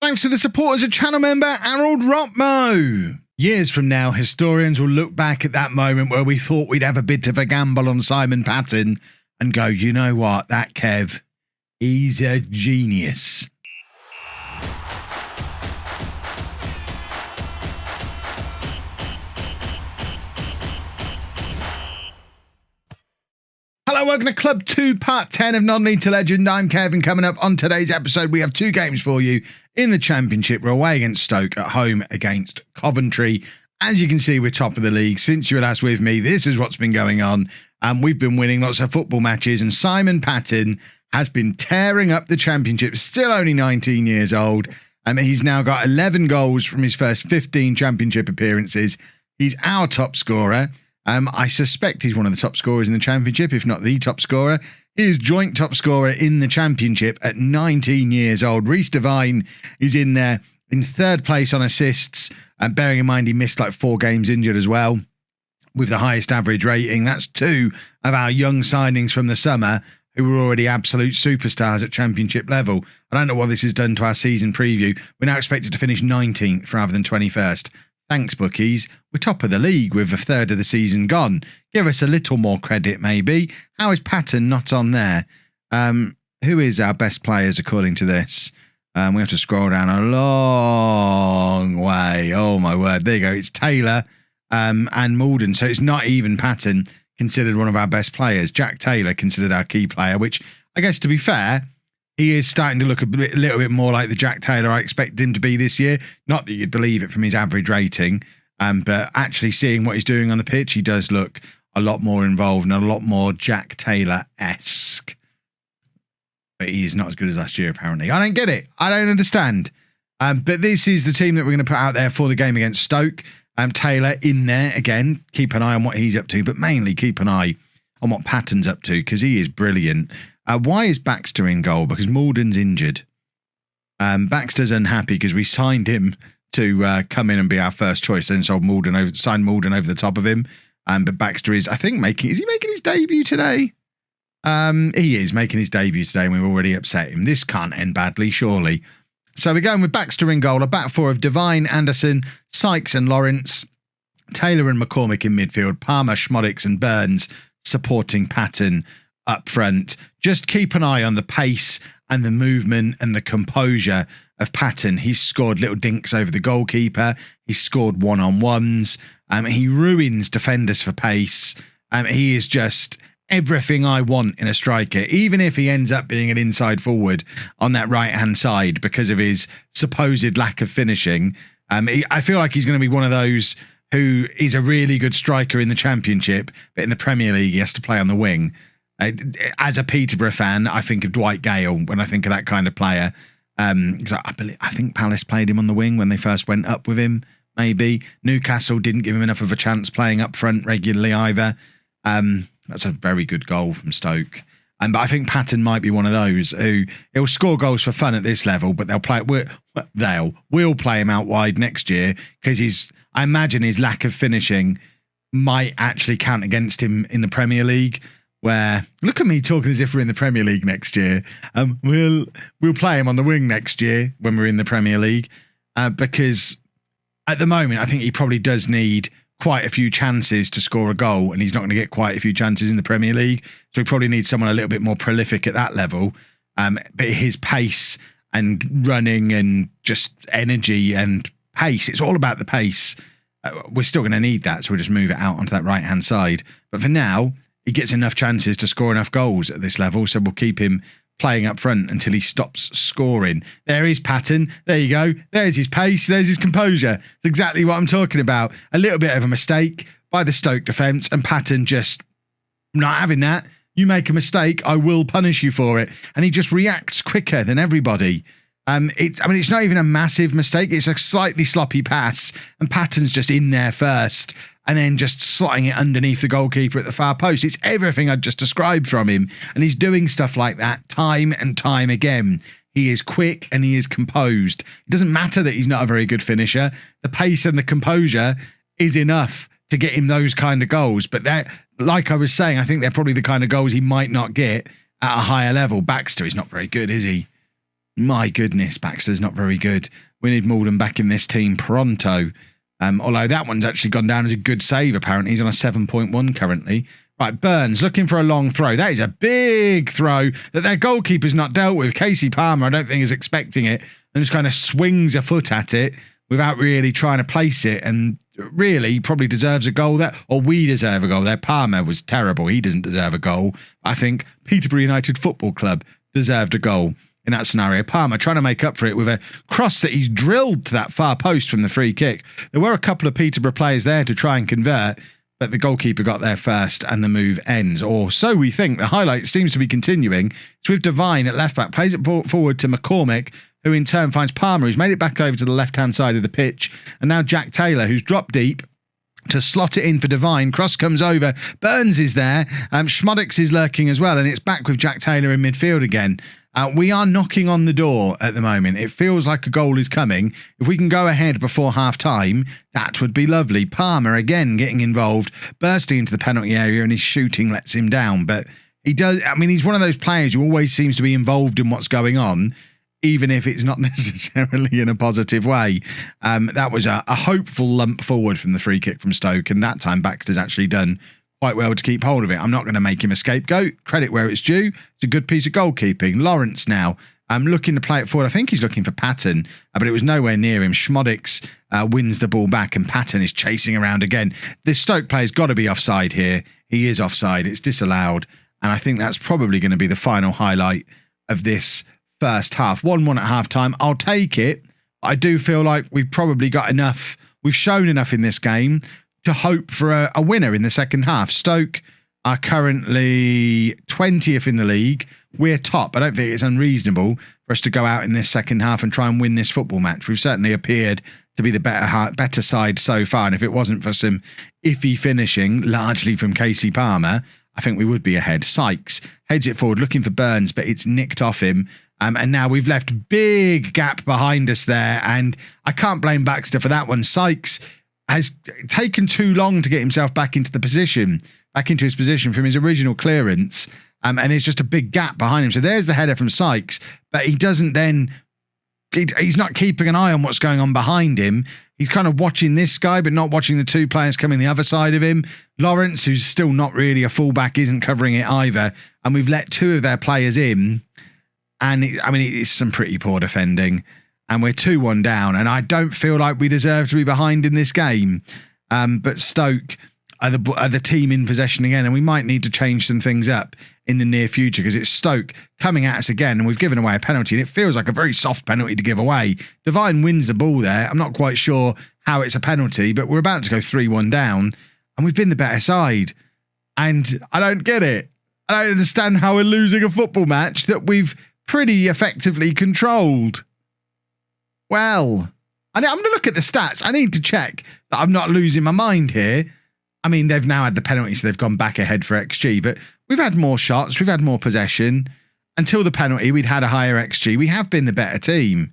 Thanks to the support as a channel member, Harold Rotmo. Years from now, historians will look back at that moment where we thought we'd have a bit of a gamble on Simon Patton and go, you know what, that Kev, he's a genius. Hello, welcome to Club 2, Part 10 of Non-League to Legend. I'm Kevin. Coming up on today's episode, we have two games for you in the Championship. We're away against Stoke, at home against Coventry. As you can see, we're top of the league. Since you were last with me, this is what's been going on. We've been winning lots of football matches, and Simon Patton has been tearing up the Championship, still only 19 years old. He's now got 11 goals from his first 15 Championship appearances. He's our top scorer. I suspect he's one of the top scorers in the Championship, if not the top scorer. He is joint top scorer in the Championship at 19 years old. Reece Devine is in there in third place on assists, and bearing in mind he missed like 4 games injured as well, with the highest average rating. That's two of our young signings from the summer who were already absolute superstars at Championship level. I don't know what this has done to our season preview. We're now expected to finish 19th rather than 21st. Thanks, bookies. We're top of the league with a third of the season gone. Give us a little more credit, maybe. How is Patton not on there? Who is our best players according to this? We have to scroll down a long way. Oh, my word. There you go. It's Taylor and Malden. So it's not even Patton considered one of our best players. Jack Taylor considered our key player, which I guess, to be fair, he is starting to look a little bit more like the Jack Taylor I expected him to be this year. Not that you'd believe it from his average rating, but actually seeing what he's doing on the pitch, he does look a lot more involved and a lot more Jack Taylor-esque. But he's not as good as last year, apparently. I don't get it. I don't understand. But this is the team that we're going to put out there for the game against Stoke. Taylor in there again. Keep an eye on what he's up to, but mainly keep an eye on what Patton's up to, because he is brilliant. Why is Baxter in goal? Because Malden's injured. Baxter's unhappy because we signed him to come in and be our first choice, then signed Malden over the top of him. But Baxter is, I think, is he making his debut today? He is making his debut today, and we've already upset him. This can't end badly, surely. So we're going with Baxter in goal, a back four of Devine, Anderson, Sykes and Lawrence, Taylor and McCormick in midfield, Palmer, Schmodix and Burns supporting Patton up front. Just keep an eye on the pace and the movement and the composure of Patton. He's scored little dinks over the goalkeeper. He's scored one-on-ones. He ruins defenders for pace. He is just everything I want in a striker, even if he ends up being an inside forward on that right-hand side because of his supposed lack of finishing. I feel like he's going to be one of those who is a really good striker in the Championship, but in the Premier League he has to play on the wing. As a Peterborough fan, I think of Dwight Gale when I think of that kind of player. I think Palace played him on the wing when they first went up with him, maybe. Newcastle didn't give him enough of a chance playing up front regularly either. That's a very good goal from Stoke. But I think Patton might be one of those who he'll score goals for fun at this level, but we'll play him out wide next year because I imagine his lack of finishing might actually count against him in the Premier League. Where, look at me talking as if we're in the Premier League next year. We'll play him on the wing next year when we're in the Premier League, because at the moment I think he probably does need quite a few chances to score a goal, and he's not going to get quite a few chances in the Premier League. So he probably needs someone a little bit more prolific at that level. But his pace and running and just energy and pace, it's all about the pace. We're still going to need that, so we'll just move it out onto that right-hand side. But for now, he gets enough chances to score enough goals at this level, so we'll keep him playing up front until he stops scoring. There is Patton. There you go. There's his pace. There's his composure. It's exactly what I'm talking about. A little bit of a mistake by the Stoke defence, and Patton just not having that. You make a mistake, I will punish you for it. And he just reacts quicker than everybody. It's not even a massive mistake. It's a slightly sloppy pass, and Patton's just in there first, and then just slotting it underneath the goalkeeper at the far post. It's everything I'd just described from him. And he's doing stuff like that time and time again. He is quick and he is composed. It doesn't matter that he's not a very good finisher. The pace and the composure is enough to get him those kind of goals. But they're, like I was saying, I think they're probably the kind of goals he might not get at a higher level. Baxter is not very good, is he? My goodness, Baxter's not very good. We need Malden back in this team pronto. Although that one's actually gone down as a good save, apparently. He's on a 7.1 currently. Right, Burns looking for a long throw. That is a big throw that their goalkeeper's not dealt with. Casey Palmer, I don't think, is expecting it and just kind of swings a foot at it without really trying to place it. And really, probably deserves a goal there. Or we deserve a goal there. Palmer was terrible. He doesn't deserve a goal. I think Peterborough United Football Club deserved a goal in that scenario. Palmer trying to make up for it with a cross that he's drilled to that far post from the free kick. There were a couple of Peterborough players there to try and convert, but the goalkeeper got there first and the move ends. Or so we think. The highlight seems to be continuing. It's with Devine at left back, plays it forward to McCormick, who in turn finds Palmer, who's made it back over to the left-hand side of the pitch. And now Jack Taylor, who's dropped deep to slot it in for Devine. Cross comes over. Burns is there. Schmodix is lurking as well. And it's back with Jack Taylor in midfield again. We are knocking on the door at the moment. It feels like a goal is coming. If we can go ahead before half-time, that would be lovely. Palmer again getting involved, bursting into the penalty area, and his shooting lets him down. But he does. I mean, he's one of those players who always seems to be involved in what's going on, even if it's not necessarily in a positive way. That was a hopeful lump forward from the free kick from Stoke, and that time Baxter's actually done quite well to keep hold of it. I'm not going to make him a scapegoat. Credit where it's due. It's a good piece of goalkeeping. Lawrence now looking to play it forward. I think he's looking for Patton, but it was nowhere near him. Schmodix wins the ball back, and Patton is chasing around again. This Stoke player's got to be offside here. He is offside. It's disallowed, and I think that's probably going to be the final highlight of this first half. 1-1 at half-time. I'll take it. I do feel like we've probably got enough. We've shown enough in this game to hope for a winner in the second half. Stoke are currently 20th in the league. We're top. I don't think it's unreasonable for us to go out in this second half and try and win this football match. We've certainly appeared to be the better side so far, and if it wasn't for some iffy finishing, largely from Casey Palmer, I think we would be ahead. Sykes heads it forward, looking for Burns, but it's nicked off him. And now we've left big gap behind us there, and I can't blame Baxter for that one. Sykes has taken too long to get himself back into his position from his original clearance. And there's just a big gap behind him. So there's the header from Sykes, but he doesn't then, he's not keeping an eye on what's going on behind him. He's kind of watching this guy, but not watching the two players coming the other side of him. Lawrence, who's still not really a fullback, isn't covering it either. And we've let two of their players in. And it's some pretty poor defending. And we're 2-1 down, and I don't feel like we deserve to be behind in this game. But Stoke are the team in possession again, and we might need to change some things up in the near future, because it's Stoke coming at us again, and we've given away a penalty, and it feels like a very soft penalty to give away. Devine wins the ball there. I'm not quite sure how it's a penalty, but we're about to go 3-1 down, and we've been the better side. And I don't get it. I don't understand how we're losing a football match that we've pretty effectively controlled. Well, I'm going to look at the stats. I need to check that I'm not losing my mind here. I mean, they've now had the penalty, so they've gone back ahead for XG, but we've had more shots. We've had more possession. Until the penalty, we'd had a higher XG. We have been the better team,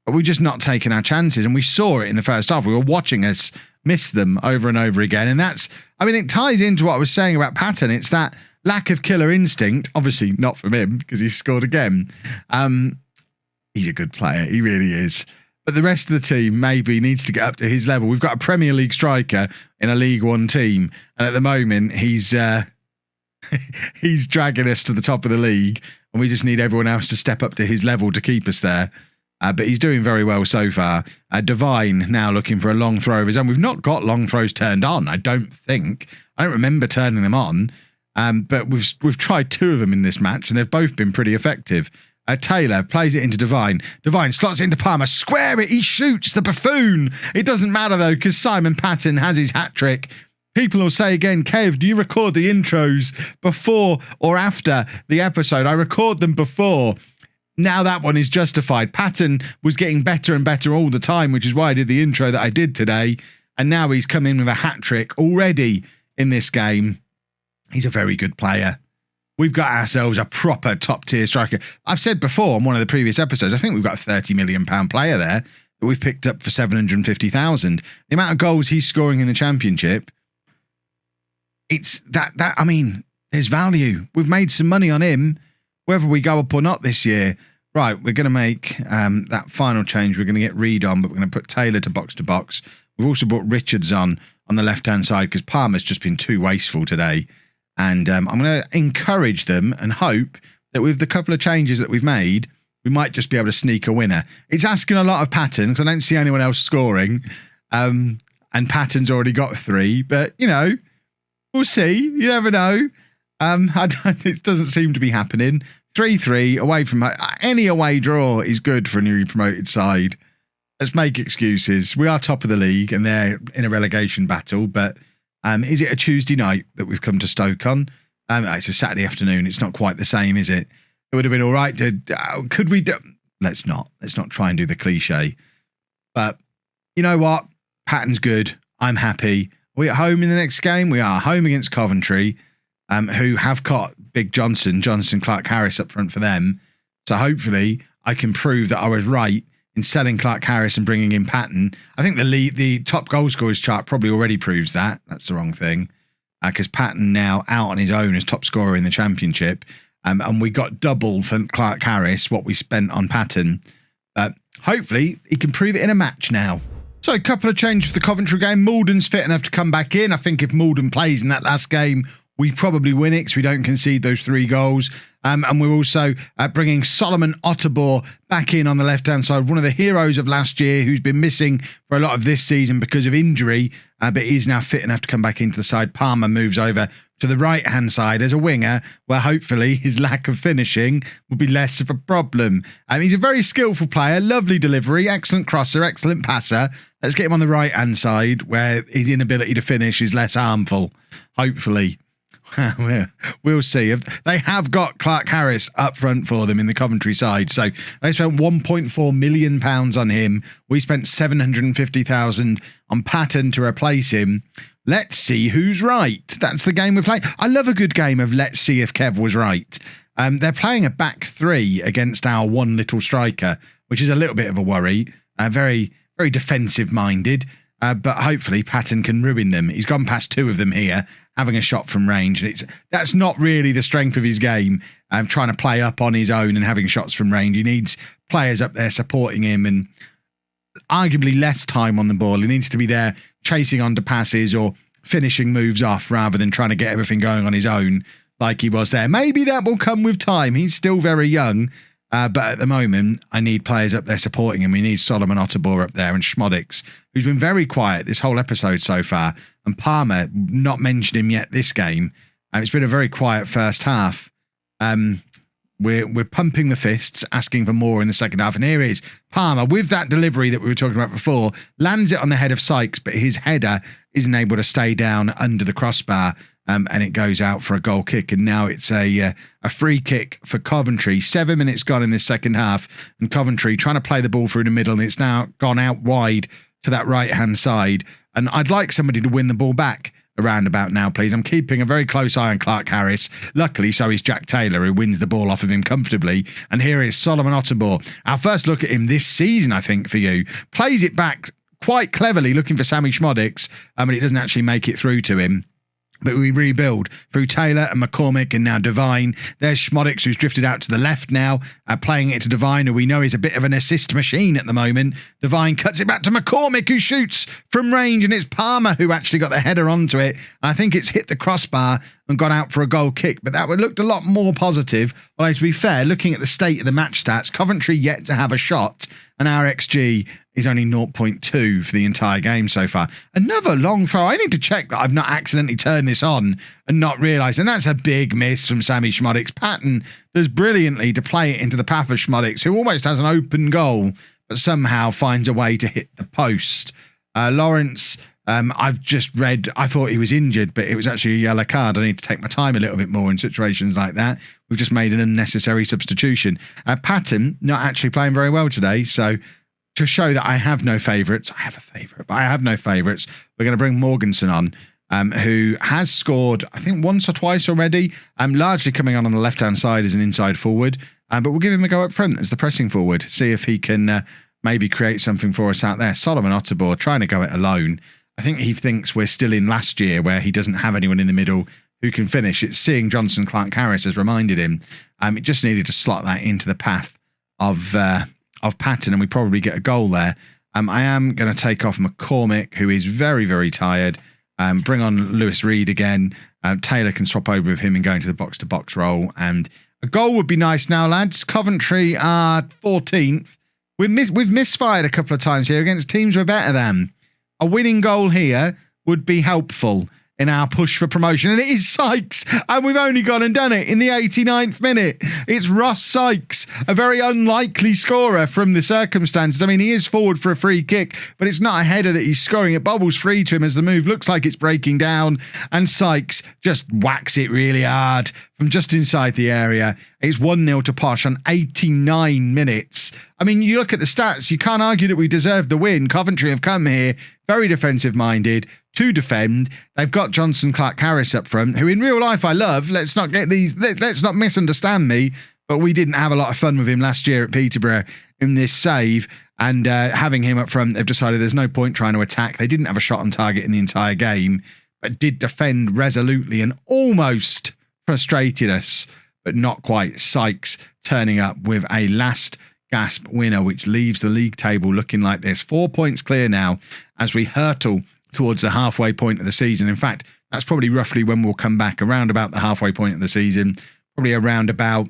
but we've just not taken our chances, and we saw it in the first half. We were watching us miss them over and over again, and it ties into what I was saying about Patton. It's that lack of killer instinct, obviously not from him, because he's scored again. He's a good player. He really is. But the rest of the team maybe needs to get up to his level. We've got a Premier League striker in a League One team, and at the moment he's he's dragging us to the top of the league, and we just need everyone else to step up to his level to keep us there. But he's doing very well so far. Devine now looking for a long throw of his own. We've not got long throws turned on, I don't think. I don't remember turning them on. But we've tried two of them in this match, and they've both been pretty effective. Taylor plays it into Devine. Devine slots it into Palmer. Square it. He shoots the buffoon. It doesn't matter, though, because Simon Patton has his hat-trick. People will say again, Kev, do you record the intros before or after the episode? I record them before. Now that one is justified. Patton was getting better and better all the time, which is why I did the intro that I did today. And now he's come in with a hat-trick already in this game. He's a very good player. We've got ourselves a proper top-tier striker. I've said before on one of the previous episodes, I think we've got a £30 million player there that we've picked up for 750,000. The amount of goals he's scoring in the Championship, it's there's value. We've made some money on him, whether we go up or not this year. Right, we're going to make that final change. We're going to get Reed on, but we're going to put Taylor to box. We've also brought Richards on the left-hand side because Palmer's just been too wasteful today. And I'm going to encourage them and hope that with the couple of changes that we've made, we might just be able to sneak a winner. It's asking a lot of PATTON because I don't see anyone else scoring. And PATTON's already got 3, but, you know, we'll see. You never know. It doesn't seem to be happening. 3-3 away from any away draw is good for a newly promoted side. Let's make excuses. We are top of the league and they're in a relegation battle, but is it a Tuesday night that we've come to Stoke on? It's a Saturday afternoon. It's not quite the same, is it? It would have been all right. Could we do? Let's not try and do the cliche. But you know what? PATTON's good. I'm happy. Are we at home in the next game? We are home against Coventry, who have got Big Johnson Clark Harris up front for them. So hopefully I can prove that I was right in selling Clark Harris and bringing in PATTON. I think the top goal scorers chart probably already proves that. That's the wrong thing. Because PATTON now out on his own as top scorer in the Championship. And we got double for Clark Harris what we spent on PATTON. But hopefully he can prove it in a match now. So a couple of changes for the Coventry game. Malden's fit enough to come back in. I think if Malden plays in that last game, we probably win it because we don't concede those 3 goals. And we're also bringing Solomon Otterbor back in on the left-hand side, one of the heroes of last year who's been missing for a lot of this season because of injury, but is now fit enough to come back into the side. Palmer moves over to the right-hand side as a winger, where hopefully his lack of finishing will be less of a problem. He's a very skillful player, lovely delivery, excellent crosser, excellent passer. Let's get him on the right-hand side where his inability to finish is less harmful, hopefully. We'll see. They have got Clark Harris up front for them in the Coventry side. So they spent £1.4 million on him. We spent $750,000 on PATTON to replace him. Let's see who's right. That's the game we're playing. I love a good game of let's see if Kev was right. They're playing a back 3 against our one little striker, which is a little bit of a worry. Very, very defensive minded. But hopefully PATTON can ruin them. He's gone past 2 of them here, having a shot from range. And that's not really the strength of his game, trying to play up on his own and having shots from range. He needs players up there supporting him and arguably less time on the ball. He needs to be there chasing onto passes or finishing moves off rather than trying to get everything going on his own like he was there. Maybe that will come with time. He's still very young. But at the moment, I need players up there supporting him. We need Solomon Otterbor up there and Schmodix, who's been very quiet this whole episode so far. And Palmer, not mentioned him yet this game. It's been a very quiet first half. We're pumping the fists, asking for more in the second half. And here is Palmer with that delivery that we were talking about before. Lands it on the head of Sykes, but his header isn't able to stay down under the crossbar. And it goes out for a goal kick. And now it's a free kick for Coventry. 7 minutes gone in this second half. And Coventry trying to play the ball through the middle. And it's now gone out wide to that right-hand side. And I'd like somebody to win the ball back around about now, please. I'm keeping a very close eye on Clark Harris. Luckily, so is Jack Taylor, who wins the ball off of him comfortably. And here is Solomon Otterbor. Our first look at him this season, I think, for you. Plays it back quite cleverly, looking for Sammy Schmodix. But it doesn't actually make it through to him. But we rebuild through Taylor and McCormick and now Devine. There's Schmodix, who's drifted out to the left now, playing it to Devine, who we know is a bit of an assist machine at the moment. Devine cuts it back to McCormick, who shoots from range, and it's Palmer who actually got the header onto it. I think it's hit the crossbar and gone out for a goal kick, but that looked a lot more positive. Although, to be fair, looking at the state of the match stats, Coventry yet to have a shot, and our XG is only 0.2 for the entire game so far. Another long throw. I need to check that I've not accidentally turned this on and not realised. And that's a big miss from Sammy Schmodix. PATTON does brilliantly to play it into the path of Schmodix, who almost has an open goal, but somehow finds a way to hit the post. Lawrence, I've just read, I thought he was injured, but it was actually a yellow card. I need to take my time a little bit more in situations like that. We've just made an unnecessary substitution. PATTON not actually playing very well today, so to show that I have no favourites, I have a favourite, but I have no favourites, we're going to bring Morganson on, who has scored, I think, once or twice already, largely coming on the left-hand side as an inside forward, but we'll give him a go up front as the pressing forward, see if he can maybe create something for us out there. Solomon Otterbor trying to go it alone. I think he thinks we're still in last year where he doesn't have anyone in the middle who can finish. It's seeing Clark Harris has reminded him. It just needed to slot that into the path of PATTON, and we probably get a goal there. I am going to take off McCormick, who is very, very tired. Bring on Lewis Reed again. Taylor can swap over with him and go into the box-to-box role. And a goal would be nice now, lads. Coventry are 14th. We've misfired a couple of times here against teams we're better than. A winning goal here would be helpful in our push for promotion, and it is Sykes, and we've only gone and done it in the 89th minute. It's Ross Sykes, a very unlikely scorer from the circumstances. I mean, he is forward for a free kick, but it's not a header that he's scoring. It bobbles free to him as the move looks like it's breaking down, and Sykes just whacks it really hard from just inside the area. It's 1-0 to Posh on 89 minutes. I mean, you look at the stats, you can't argue that we deserved the win. Coventry have come here very defensive-minded to defend. They've got Johnson Clark-Harris up front, who in real life I love. Let's not misunderstand me, but we didn't have a lot of fun with him last year at Peterborough in this save, and having him up front, they've decided there's no point trying to attack. They didn't have a shot on target in the entire game, but did defend resolutely and almost frustrated us, but not quite. Sykes turning up with a last gasp winner, which leaves the league table looking like this. 4 points clear now as we hurtle towards the halfway point of the season. In fact, that's probably roughly when we'll come back, around about the halfway point of the season, probably around about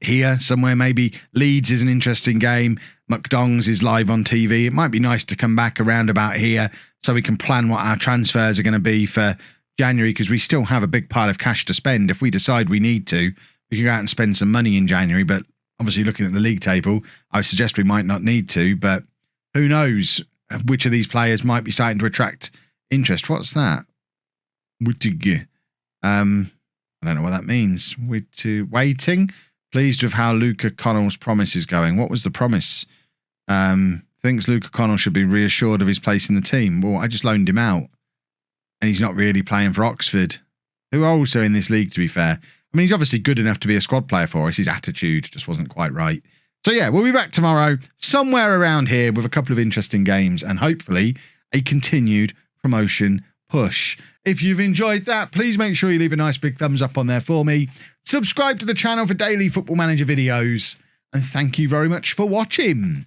here somewhere. Maybe Leeds is an interesting game. McDonald's is live on TV. It might be nice to come back around about here so we can plan what our transfers are going to be for January, because we still have a big pile of cash to spend. If we decide we need to, we can go out and spend some money in January, but obviously looking at the league table, I would suggest we might not need to, but who knows which of these players might be starting to attract interest. What's that? I don't know what that means. Waiting. Pleased with how Luca Connell's promise is going. What was the promise? Thinks Luca Connell should be reassured of his place in the team. Well, I just loaned him out, and he's not really playing for Oxford, who are also in this league, to be fair. I mean, he's obviously good enough to be a squad player for us. His attitude just wasn't quite right. So yeah, we'll be back tomorrow, somewhere around here, with a couple of interesting games and hopefully a continued promotion push. If you've enjoyed that, please make sure you leave a nice big thumbs up on there for me. Subscribe to the channel for daily Football Manager videos, and thank you very much for watching.